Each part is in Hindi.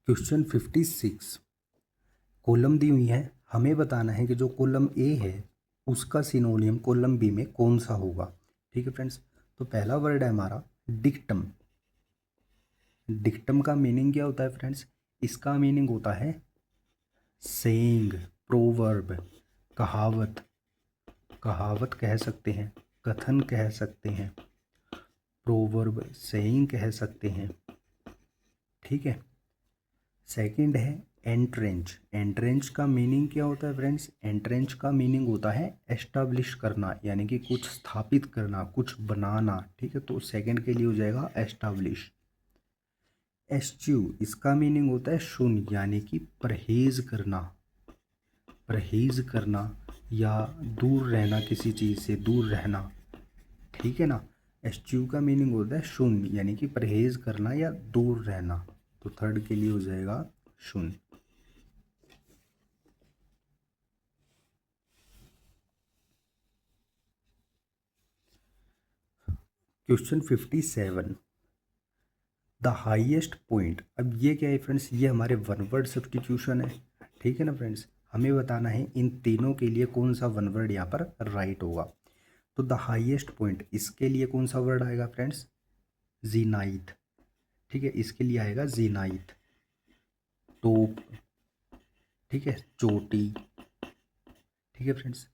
क्वेश्चन 56 कॉलम दी हुई है। हमें बताना है कि जो कॉलम ए है उसका सिनोनियम कॉलम बी में कौन सा होगा। ठीक है फ्रेंड्स, तो पहला वर्ड है हमारा डिक्टम। डिक्टम का मीनिंग क्या होता है फ्रेंड्स? इसका मीनिंग होता है सेइंग, प्रोवर्ब, कहावत। कहावत कह सकते हैं, कथन कह सकते हैं, प्रोवर्ब सेइंग कह सकते हैं। ठीक है। सेकंड है एंट्रेंच। एंट्रेंच का मीनिंग क्या होता है फ्रेंड्स? एंट्रेंच का मीनिंग होता है एस्टाब्लिश करना, यानी कि कुछ स्थापित करना, कुछ बनाना। ठीक है, तो सेकंड के लिए हो जाएगा एस्टाब्लिश। एस्च्यू, इसका मीनिंग होता है शून्य, यानी कि परहेज करना। परहेज करना या दूर रहना, किसी चीज़ से दूर रहना। ठीक है ना। एस्च्यू का मीनिंग होता है शून्य, यानी कि परहेज करना या दूर रहना। तो थर्ड के लिए हो जाएगा शून्य। Question 57 the highest point. अब ये क्या है फ्रेंड्स? ये हमारे वन वर्ड सब्स्टिट्यूशन है। ठीक है ना फ्रेंड्स, हमें बताना है इन तीनों के लिए कौन सा वन वर्ड यहाँ पर राइट होगा। तो द हाईएस्ट पॉइंट, इसके लिए कौन सा वर्ड आएगा फ्रेंड्स? जीनाइथ। ठीक है, इसके लिए आएगा जीनाइथ। टॉप, ठीक है, चोटी। ठीक है friends.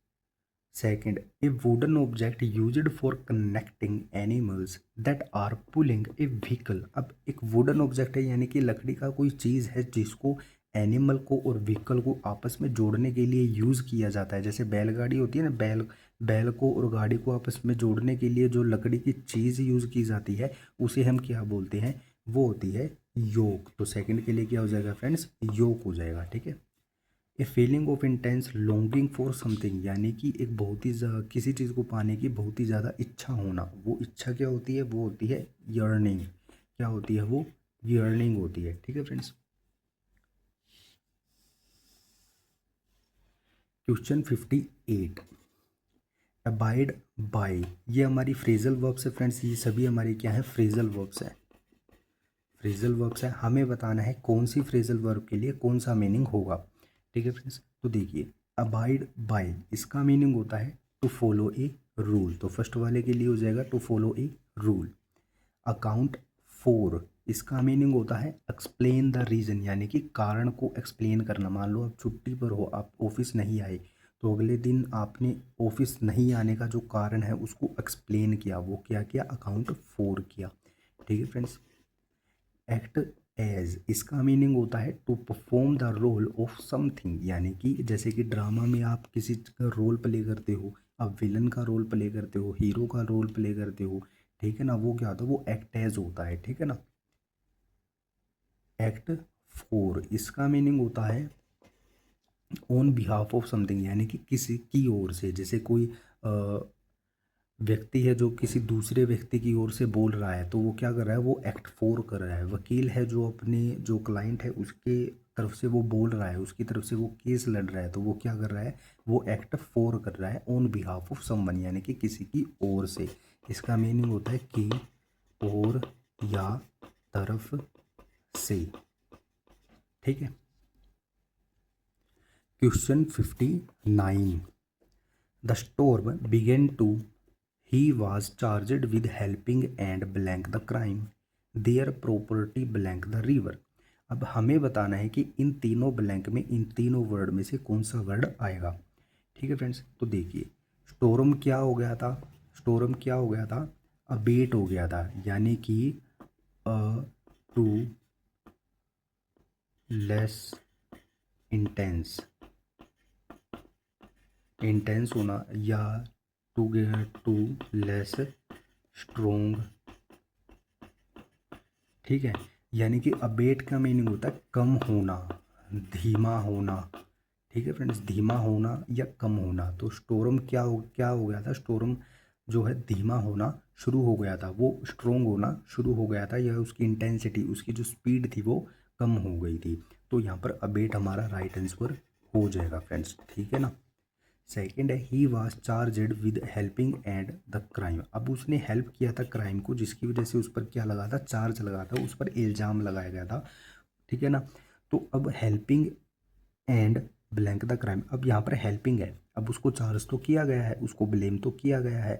Second, a wooden object used for connecting animals that are pulling a vehicle. अब एक वुडन ऑब्जेक्ट है, यानी कि लकड़ी का कोई चीज़ है जिसको एनिमल को और व्हीकल को आपस में जोड़ने के लिए यूज़ किया जाता है। जैसे बैलगाड़ी होती है ना, बैल को और गाड़ी को आपस में जोड़ने के लिए जो लकड़ी की चीज़ यूज़ की जाती है उसे हम क्या बोलते हैं? वो होती है योक। तो सेकंड के लिए क्या हो जाएगा फ्रेंड्स? योक हो जाएगा। ठीक है। A feeling of intense longing for something, यानी कि एक बहुत ही किसी चीज़ को पाने की बहुत ही ज़्यादा इच्छा होना। वो इच्छा क्या होती है? वो होती है यर्निंग। क्या होती है वो? यर्निंग होती है। ठीक है फ्रेंड्स। Question 58 abide by. ये हमारी फ्रेजल वर्ब्स है फ्रेंड्स। ये सभी हमारी क्या है? फ्रेजल वर्ब्स है। फ्रेजल वर्ब्स है। हमें बताना है कौन सी फ्रेजल वर्ब के लिए कौन सा मीनिंग होगा। ठीक है फ्रेंड्स, तो देखिए अबाइड बाय, इसका मीनिंग होता है टू फॉलो ए रूल। तो फर्स्ट वाले के लिए हो जाएगा to follow a rule. Account for, इसका मीनिंग होता है एक्सप्लेन द रीज़न, यानी कि कारण को एक्सप्लेन करना। मान लो आप छुट्टी पर हो, आप ऑफिस नहीं आए, तो अगले दिन आपने ऑफिस नहीं आने का जो कारण है उसको एक्सप्लेन किया। वो क्या किया? अकाउंट फॉर किया। ठीक है फ्रेंड्स। एक्ट एज, इसका मीनिंग होता है to perform the role of something, यानी कि जैसे कि ड्रामा में आप किसी का रोल प्ले करते हो, आप विलन का रोल प्ले करते हो, हीरो का रोल प्ले करते हो। ठीक है ना, वो क्या होता है? वो एक्ट एज होता है। ठीक है ना। एक्ट फोर, इसका मीनिंग होता है ऑन बिहाफ ऑफ समथिंग, यानी कि किसी की ओर से। जैसे कोई व्यक्ति है जो किसी दूसरे व्यक्ति की ओर से बोल रहा है, तो वो क्या कर रहा है? वो एक्ट फोर कर रहा है। वकील है जो अपने जो क्लाइंट है उसके तरफ से वो बोल रहा है, उसकी तरफ से वो केस लड़ रहा है, तो वो क्या कर रहा है? वो एक्ट फोर कर रहा है ऑन बिहाफ ऑफ समवन, यानी कि किसी की ओर से। इसका मीनिंग होता है कि और या तरफ से। ठीक है। Question 59 the storm began to, he was charged with helping and blank the crime, their property blank the river। अब हमें बताना है कि इन तीनों ब्लैंक में, इन तीनों वर्ड में से कौन सा वर्ड आएगा। ठीक है फ्रेंड्स, तो देखिए स्टोरम क्या हो गया था? स्टोरम क्या हो गया था? अबेट हो गया था, यानी कि टू लेस इंटेंस, इंटेंस होना, या टू लेस स्ट्रोंग। ठीक है, यानी कि अबेट का मीनिंग होता है कम होना, धीमा होना। ठीक है फ्रेंड्स, धीमा होना या कम होना। तो स्टोरम क्या हो गया था? स्टोरम जो है धीमा होना शुरू हो गया था, वो स्ट्रोंग होना शुरू हो गया था, या उसकी इंटेंसिटी, उसकी जो स्पीड थी वो कम हो गई थी। तो यहाँ पर अबेट हमारा राइट आंसर हो जाएगा फ्रेंड्स। ठीक है ना। सेकेंड है he was charged with helping and the crime. अब उसने हेल्प किया था क्राइम को, जिसकी वजह से उस पर क्या लगा था? चार्ज लगा था, उस पर इल्ज़ाम लगाया गया था। ठीक है ना। तो अब helping and blank the crime, अब यहाँ पर हेल्पिंग है, अब उसको चार्ज तो किया गया है, उसको ब्लेम तो किया गया है,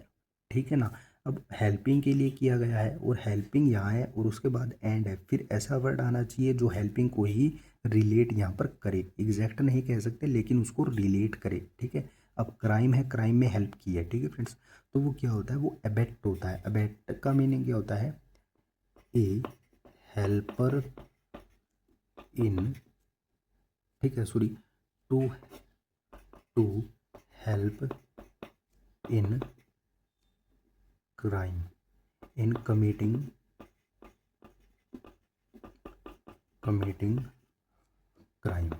ठीक है ना। अब हेल्पिंग के लिए किया गया है और हेल्पिंग यहाँ है और उसके बाद एंड है, फिर ऐसा वर्ड आना चाहिए जो हेल्पिंग को ही रिलेट यहाँ पर करे, एग्जैक्ट नहीं कह सकते लेकिन उसको रिलेट करे, ठीक है। अब क्राइम है, क्राइम में हेल्प की है, ठीक है फ्रेंड्स। तो वो क्या होता है, वो अबेट होता है। अबेट का मीनिंग क्या होता है, ए हेल्पर इन, ठीक है, sorry, to to help in crime, in committing crime,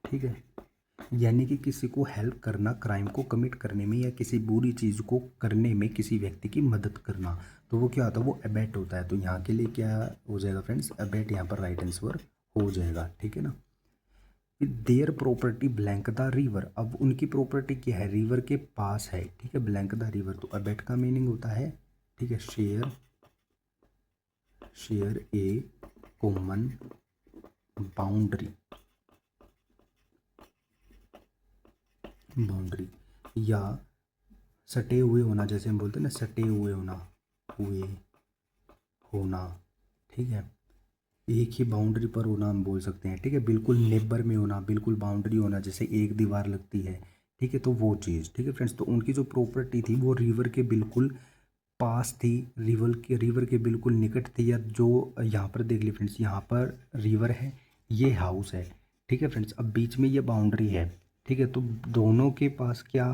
ठीक है। यानी कि किसी को हेल्प करना, क्राइम को कमिट करने में या किसी बुरी चीज़ को करने में किसी व्यक्ति की मदद करना, तो वो क्या होता है, वो अबेट होता है। तो यहाँ के लिए क्या हो जाएगा फ्रेंड्स, अबेट यहाँ पर राइट आंसर हो जाएगा, ठीक है ना। फिर their property blank the river, अब उनकी प्रॉपर्टी क्या है, रिवर के पास है, ठीक है, ब्लैंक द रिवर। तो अबेट का मीनिंग होता है, ठीक है, शेयर ए कॉमन बाउंड्री, या सटे हुए होना, जैसे हम बोलते हैं ना, सटे हुए होना, ठीक है, एक ही बाउंड्री पर होना हम बोल सकते हैं, ठीक है, बिल्कुल नेबर में होना, बिल्कुल बाउंड्री होना, जैसे एक दीवार लगती है, ठीक है, तो वो चीज़, ठीक है फ्रेंड्स। तो उनकी जो प्रॉपर्टी थी वो रिवर के बिल्कुल पास थी, रिवर के बिल्कुल निकट थी, या जो यहाँ पर देख ली फ्रेंड्स, यहाँ पर रिवर है, ये हाउस है, ठीक है फ्रेंड्स। अब बीच में ये बाउंड्री है, ठीक है, तो दोनों के पास क्या,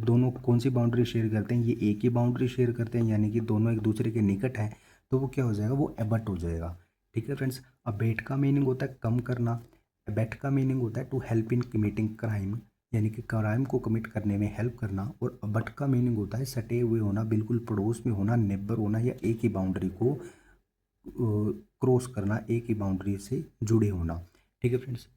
दोनों कौन सी बाउंड्री शेयर करते हैं, ये एक ही बाउंड्री शेयर करते हैं, यानी कि दोनों एक दूसरे के निकट हैं, तो वो क्या हो जाएगा, वो एबट हो जाएगा, ठीक है फ्रेंड्स। अबेट का मीनिंग होता है कम करना, एबेट का मीनिंग होता है to help in committing crime, यानी कि क्राइम को कमिट करने में हेल्प करना, और अबट का मीनिंग होता है सटे हुए होना, बिल्कुल पड़ोस में होना, नेबर होना, या एक ही बाउंड्री को क्रॉस करना, एक ही बाउंड्री से जुड़े होना, ठीक है friends.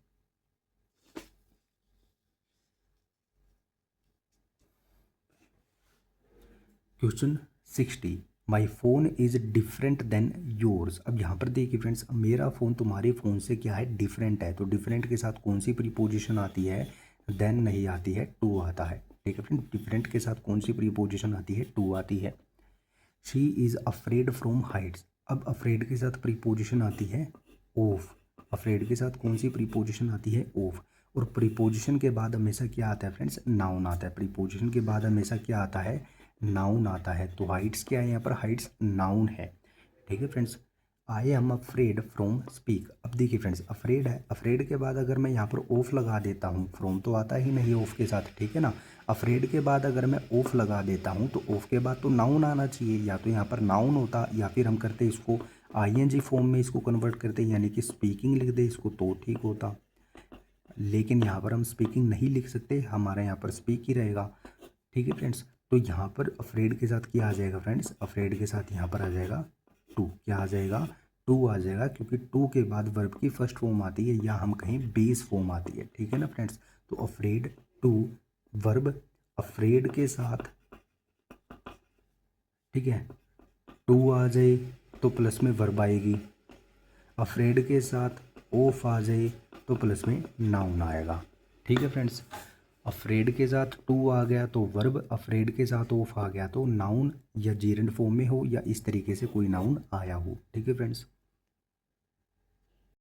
Question 60, my phone is different than yours, अब यहाँ पर देखिए फ्रेंड्स, मेरा फ़ोन तुम्हारे फ़ोन से क्या है, डिफरेंट है, तो डिफरेंट के साथ कौन सी प्रीपोजिशन आती है, देन नहीं आती है, टू आता है, ठीक है फ्रेंड। डिफरेंट के साथ कौन सी प्रीपोजिशन आती है, टू आती है। She is afraid from Heights, अब अफ्रेड के साथ प्रीपोजिशन आती है ऑफ, अफ्रेड के साथ कौन सी प्रीपोजिशन आती है, ऑफ। और प्रीपोजिशन के बाद हमेशा क्या आता है फ्रेंड्स, नाउन आता है, प्रीपोजिशन के बाद हमेशा क्या आता है, नाउन आता है। तो हाइट्स क्या है, यहाँ पर हाइट्स नाउन है, ठीक है friends. I am afraid from speak, अब देखिए फ्रेंड्स, अफ्रेड है, अफ्रेड के बाद अगर मैं यहाँ पर ऑफ लगा देता हूँ, फ्रॉम तो आता ही नहीं ऑफ के साथ, ठीक है ना। अफ्रेड के बाद अगर मैं ऑफ लगा देता हूँ तो ऑफ के बाद तो नाउन आना चाहिए, या तो यहाँ पर नाउन होता, या फिर हम करते इसको आईएनजी फॉर्म में इसको कन्वर्ट करते, यानी कि स्पीकिंग लिख दे इसको, तो ठीक होता। लेकिन यहाँ पर हम स्पीकिंग नहीं लिख सकते, हमारा यहाँ पर स्पीक ही रहेगा, ठीक है फ्रेंड्स। तो यहाँ पर अफ्रेड के साथ क्या आ जाएगा फ्रेंड्स, अफ्रेड के साथ यहाँ पर आ जाएगा टू, क्या आ जाएगा, टू आ जाएगा, क्योंकि टू के बाद वर्ब की फर्स्ट फॉर्म आती है, या हम कहीं बेस फॉर्म आती है, ठीक है ना फ्रेंड्स। तो अफ्रेड टू, वर्ब अफ्रेड के साथ, ठीक है, टू आ जाए तो प्लस में वर्ब आएगी, अफ्रेड के साथ ऑफ आ जाए तो प्लस में नाउन आएगा, ठीक है फ्रेंड्स। अफ्रेड के साथ टू आ गया तो वर्ब, अफ्रेड के साथ ऑफ आ गया तो नाउन, या जीरेंड फॉर्म में हो या इस तरीके से कोई नाउन आया हो, ठीक है फ्रेंड्स।